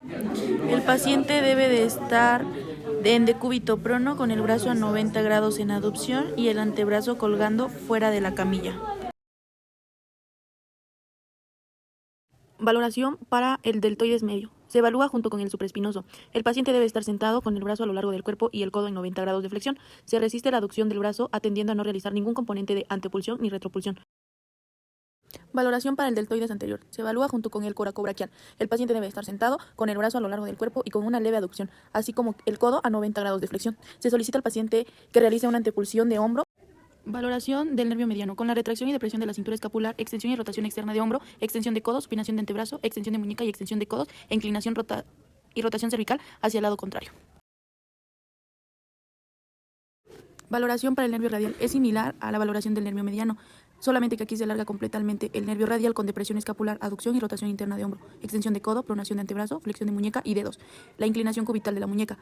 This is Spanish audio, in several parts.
El paciente debe de estar en decúbito prono con el brazo a 90 grados en aducción y el antebrazo colgando fuera de la camilla. Valoración para el deltoides medio. Se evalúa junto con el supraespinoso. El paciente debe estar sentado con el brazo a lo largo del cuerpo y el codo en 90 grados de flexión. Se resiste la aducción del brazo atendiendo a no realizar ningún componente de antepulsión ni retropulsión. Valoración para el deltoides anterior. Se evalúa junto con el coracobraquial. El paciente debe estar sentado con el brazo a lo largo del cuerpo y con una leve aducción, así como el codo a 90 grados de flexión. Se solicita al paciente que realice una antepulsión de hombro. Valoración del nervio mediano, con la retracción y depresión de la cintura escapular, extensión y rotación externa de hombro, extensión de codos, supinación de antebrazo, extensión de muñeca y extensión de codos, e inclinación y rotación cervical hacia el lado contrario. Valoración para el nervio radial. Es similar a la valoración del nervio mediano, solamente que aquí se alarga completamente el nervio radial con depresión escapular, aducción y rotación interna de hombro, extensión de codo, pronación de antebrazo, flexión de muñeca y dedos, la inclinación cubital de la muñeca.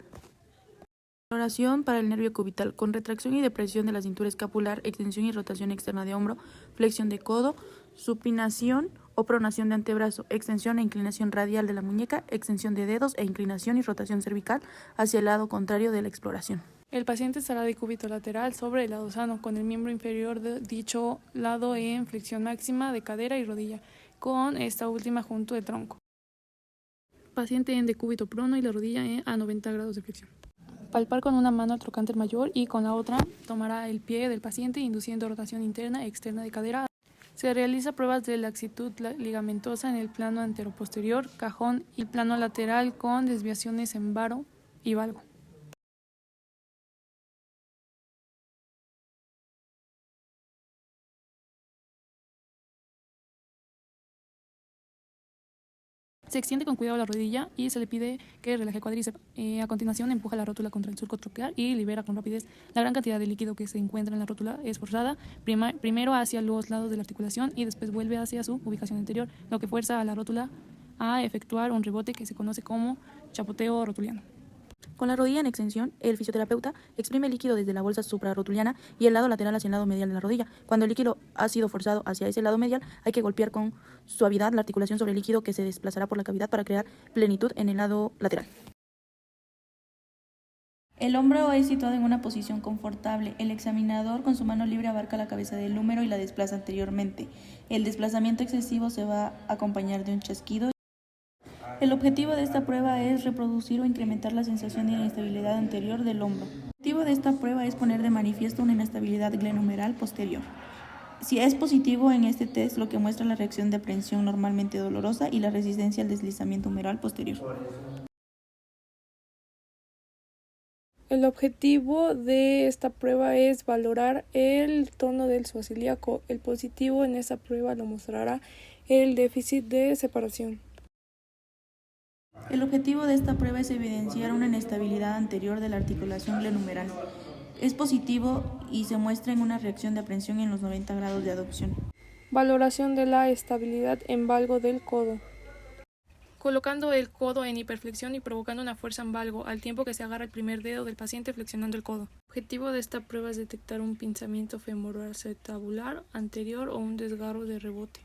Valoración para el nervio cubital, con retracción y depresión de la cintura escapular, extensión y rotación externa de hombro, flexión de codo, supinación o pronación de antebrazo, extensión e inclinación radial de la muñeca, extensión de dedos e inclinación y rotación cervical hacia el lado contrario de la exploración. El paciente estará de cúbito lateral sobre el lado sano, con el miembro inferior de dicho lado en flexión máxima de cadera y rodilla, con esta última junto al tronco. Paciente en decúbito prono y la rodilla a 90 grados de flexión. Palpar con una mano al trocánter mayor y con la otra tomará el pie del paciente induciendo rotación interna y externa de cadera. Se realiza pruebas de laxitud ligamentosa en el plano anteroposterior, cajón y plano lateral con desviaciones en varo y valgo. Se extiende con cuidado la rodilla y se le pide que relaje cuádriceps. A continuación empuja la rótula contra el surco troqueal y libera con rapidez. La gran cantidad de líquido que se encuentra en la rótula es forzada primero hacia los lados de la articulación y después vuelve hacia su ubicación anterior, lo que fuerza a la rótula a efectuar un rebote que se conoce como chapoteo rotuliano. Con la rodilla en extensión, el fisioterapeuta exprime el líquido desde la bolsa suprarrotuliana y el lado lateral hacia el lado medial de la rodilla. Cuando el líquido ha sido forzado hacia ese lado medial, hay que golpear con suavidad la articulación sobre el líquido que se desplazará por la cavidad para crear plenitud en el lado lateral. El hombro es situado en una posición confortable. El examinador con su mano libre abarca la cabeza del húmero y la desplaza anteriormente. El desplazamiento excesivo se va a acompañar de un chasquido. El objetivo de esta prueba es reproducir o incrementar la sensación de inestabilidad anterior del hombro. El objetivo de esta prueba es poner de manifiesto una inestabilidad glenohumeral posterior. Si es positivo en este test, lo que muestra la reacción de aprehensión normalmente dolorosa y la resistencia al deslizamiento humeral posterior. El objetivo de esta prueba es valorar el tono del psoas ilíaco. El positivo en esta prueba lo mostrará el déficit de separación. El objetivo de esta prueba es evidenciar una inestabilidad anterior de la articulación glenohumeral. Es positivo y se muestra en una reacción de aprehensión en los 90 grados de aducción. Valoración de la estabilidad en valgo del codo. Colocando el codo en hiperflexión y provocando una fuerza en valgo, al tiempo que se agarra el primer dedo del paciente flexionando el codo. El objetivo de esta prueba es detectar un pinzamiento femoroacetabular anterior o un desgarro de rebote.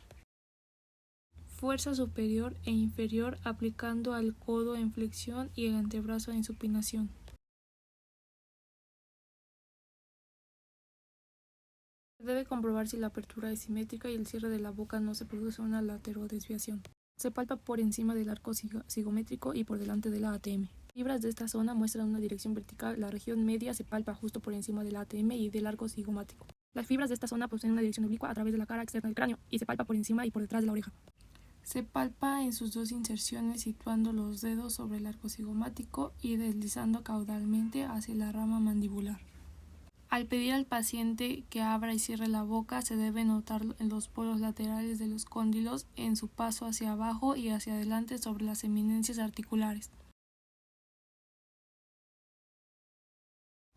Fuerza superior e inferior aplicando al codo en flexión y el antebrazo en supinación. Debe comprobar si la apertura es simétrica y el cierre de la boca no se produce una laterodesviación. Se palpa por encima del arco cigométrico y por delante de la ATM. Fibras de esta zona muestran una dirección vertical. La región media se palpa justo por encima de la ATM y del arco cigomático. Las fibras de esta zona poseen una dirección oblicua a través de la cara externa del cráneo y se palpa por encima y por detrás de la oreja. Se palpa en sus dos inserciones situando los dedos sobre el arco cigomático y deslizando caudalmente hacia la rama mandibular. Al pedir al paciente que abra y cierre la boca, se debe notar los polos laterales de los cóndilos en su paso hacia abajo y hacia adelante sobre las eminencias articulares.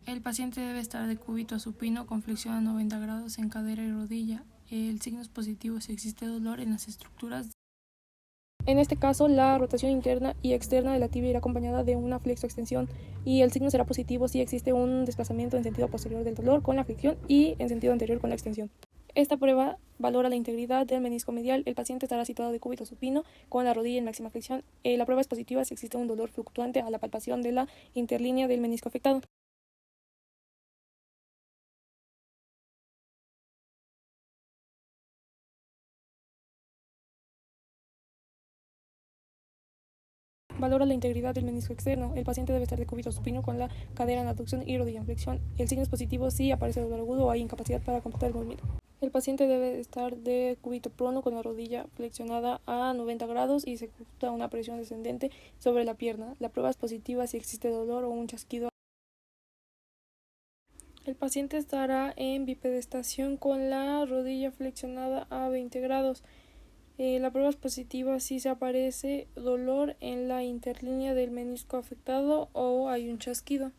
El paciente debe estar de cúbito supino con flexión a 90 grados en cadera y rodilla. El signo es positivo si existe dolor en las estructuras. En este caso, la rotación interna y externa de la tibia irá acompañada de una flexoextensión y el signo será positivo si existe un desplazamiento en sentido posterior del dolor con la flexión y en sentido anterior con la extensión. Esta prueba valora la integridad del menisco medial. El paciente estará situado de cúbito supino con la rodilla en máxima flexión. La prueba es positiva si existe un dolor fluctuante a la palpación de la interlínea del menisco afectado. Valora la integridad del menisco externo. El paciente debe estar de cúbito supino con la cadera en abducción y rodilla en flexión. El signo es positivo si aparece dolor agudo o hay incapacidad para completar el movimiento. El paciente debe estar de cúbito prono con la rodilla flexionada a 90 grados y se ejecuta una presión descendente sobre la pierna. La prueba es positiva si existe dolor o un chasquido. El paciente estará en bipedestación con la rodilla flexionada a 20 grados. La prueba es positiva si se aparece dolor en la interlínea del menisco afectado o hay un chasquido.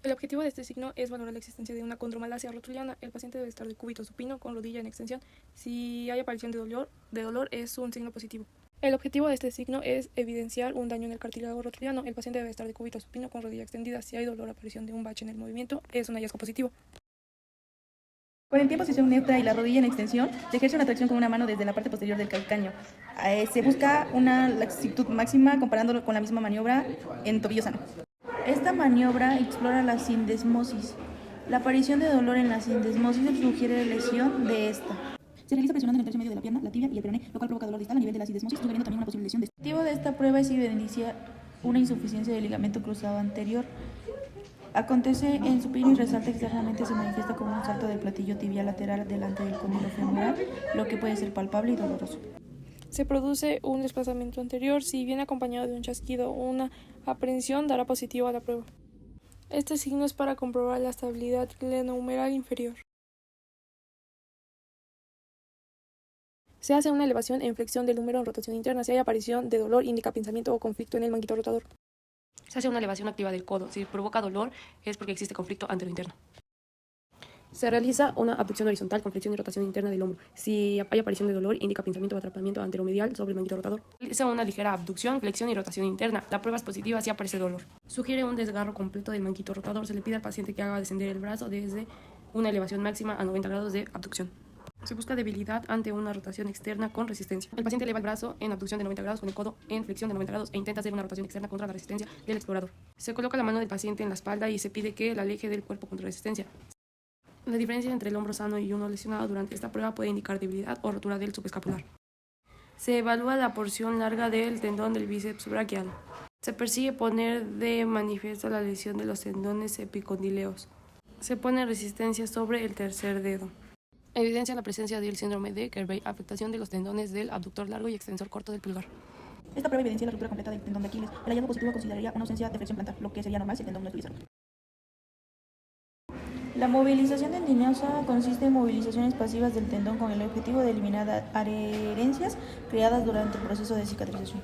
El objetivo de este signo es valorar la existencia de una condromalacia rotuliana. El paciente debe estar de cúbito supino con rodilla en extensión. Si hay aparición de dolor es un signo positivo. El objetivo de este signo es evidenciar un daño en el cartílago rotuliano. El paciente debe estar de cúbito supino con rodilla extendida. Si hay dolor o aparición de un bache en el movimiento, es un hallazgo positivo. Con el pie en posición neutra y la rodilla en extensión, se ejerce una tracción con una mano desde la parte posterior del calcáneo. Se busca una laxitud máxima comparándolo con la misma maniobra en tobillo sano. Esta maniobra explora la sindesmosis. La aparición de dolor en la sindesmosis sugiere lesión de esta. Se realiza presionando en el tercio medio de la pierna, la tibia y el peroné, lo cual provoca dolor distal a nivel de la sindesmosis, sugiriendo también una posible lesión de esta. El objetivo de esta prueba es evidenciar una insuficiencia del ligamento cruzado anterior. Acontece en supino y resalta externamente, se manifiesta como un salto del platillo tibial lateral delante del cóndilo femoral, lo que puede ser palpable y doloroso. Se produce un desplazamiento anterior. Si viene acompañado de un chasquido o una aprehensión, dará positivo a la prueba. Este signo es para comprobar la estabilidad glenohumeral inferior. Se hace una elevación en flexión del húmero en rotación interna. Si hay aparición de dolor, indica pinzamiento o conflicto en el manguito rotador. Se hace una elevación activa del codo. Si provoca dolor es porque existe conflicto anterointerno. Se realiza una abducción horizontal con flexión y rotación interna del hombro. Si hay aparición de dolor, indica pinzamiento o atrapamiento anteromedial sobre el manguito rotador. Realiza una ligera abducción, flexión y rotación interna. La prueba es positiva si aparece dolor. Sugiere un desgarro completo del manguito rotador. Se le pide al paciente que haga descender el brazo desde una elevación máxima a 90 grados de abducción. Se busca debilidad ante una rotación externa con resistencia. El paciente eleva el brazo en abducción de 90 grados con el codo en flexión de 90 grados e intenta hacer una rotación externa contra la resistencia del explorador. Se coloca la mano del paciente en la espalda y se pide que la aleje del cuerpo contra resistencia. La diferencia entre el hombro sano y uno lesionado durante esta prueba puede indicar debilidad o rotura del subescapular. Se evalúa la porción larga del tendón del bíceps braquial. Se persigue poner de manifiesto la lesión de los tendones epicondileos. Se pone resistencia sobre el tercer dedo. Evidencia la presencia del síndrome de Kerbein, afectación de los tendones del abductor largo y extensor corto del pulgar. Esta prueba evidencia la ruptura completa del tendón de Aquiles. El hallazgo positivo consideraría una ausencia de flexión plantar, lo que sería normal si el tendón no estuviese roto. La movilización tendinosa consiste en movilizaciones pasivas del tendón con el objetivo de eliminar adherencias creadas durante el proceso de cicatrización.